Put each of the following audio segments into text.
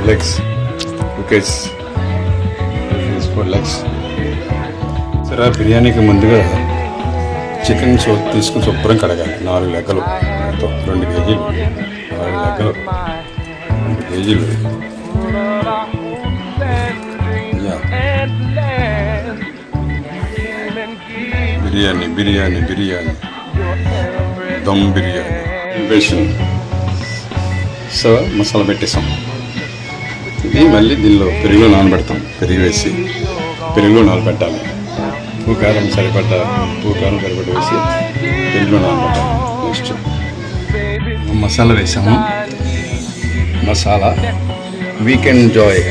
legs. Okay, for legs. సరే బిర్యానీకి ముందుగా చికెన్ తీసుకుని శుభ్రం కడగాలి. 4 లెక్కలు 2 కేజీలు 4 లెక్కలు 2 కేజీలు. బిర్యానీ బిర్యానీ బిర్యానీ దమ్ బిర్యానీ వేసాం. సో మసాలా పెట్టేసాం. ఇది మళ్ళీ దీనిలో పెరుగులో నానబెడతాం. పెరుగు వేసి పెరుగులో నానబెట్టాలి. ఉప్పు కారం సరిపడ్డ వేసి పెరుగులో నానబెట్టాలి. నెక్స్ట్ మసాలా వేసాము. Masala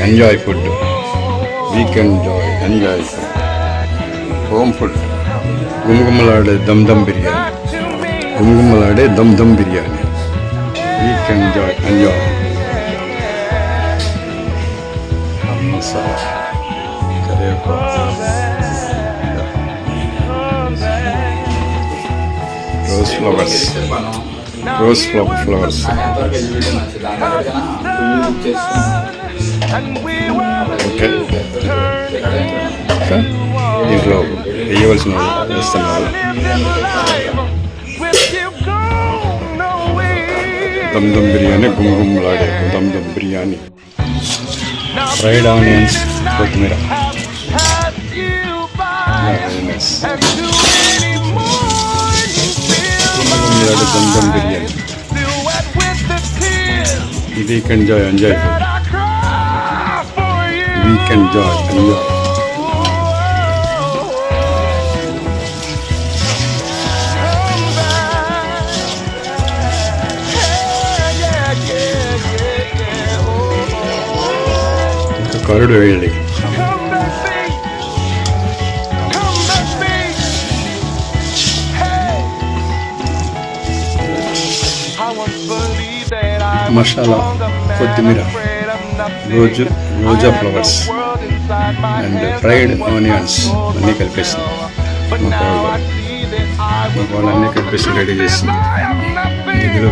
enjoy food home food. గుమగుమలాడే dum biryani enjoy masala rose flowers okay. దీంట్లో వేయవలసిన వేస్తున్నారు. దమ్ బిర్యానీ గుమగుమలాడే దమ్ బిర్యానీ. ఫ్రైడ్ ఆనియన్స్ కొత్తిమీర. దమ్ బిర్యానీ. వీకెండ్ ఎంజాయ్ కరుడు వేయండి. మసాలా కొత్తిమీర రోజా ఫ్లవర్స్ అండ్ ఫ్రైడ్ ఆనియన్స్ అన్నీ కలిపేసింది. మసాలా అన్నీ కలిపేసి రెడీ చేసింది. ఇందులో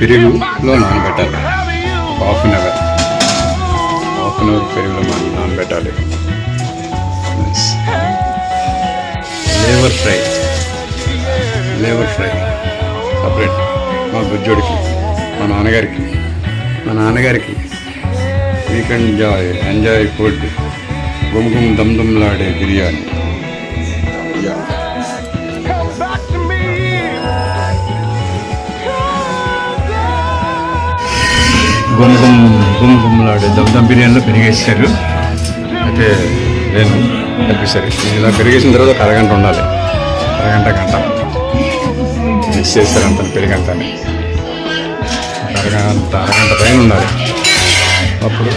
పెరుగులో నానబెట్టాలి. హాఫ్ అన్ అవర్ పెరుగులో నానబెట్టాలి. లేవర్ ఫ్రై సపరేట్. మా బుజ్జోడికి మా నాన్నగారికి వీకెండ్ ఎంజాయ్ ఫుడ్ దమ్లాడే బిర్యానీ. గుమ్లాడే దమ్ బిర్యానీలో పెరిగేసారు. అయితే నేను కలిపేసారు. ఇలా పెరిగేసిన తర్వాత ఒక అరగంట ఉండాలి. గంట మిక్స్ చేస్తారు. అంత పెరిగంత అరగంట పైన ఉండాలి. అప్పుడు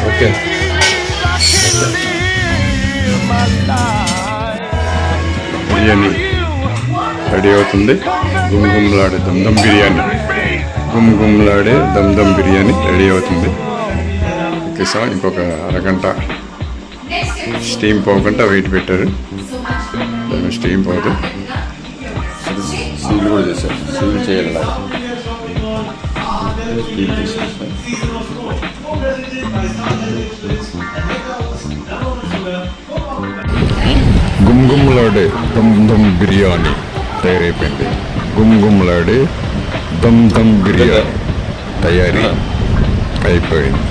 ఓకే. బిర్యానీ రెడీ అవుతుంది. గుమ్లాడే దమ్ బిర్యానీ రెడీ అవుతుంది. ఓకే సార్, ఇంకొక అరగంట స్టీమ్ పోకుండా వెయిట్ పెట్టారు. స్టీమ్ పోదు. సీల్ కూడా చేశారు. సీల్ చేయాలి. గుమ్లాడే దమ్ బిర్యానీ తయారైపోయింది. గుమ్లాడే దమ్ బిర్యానీ తయారీ అయిపోయింది.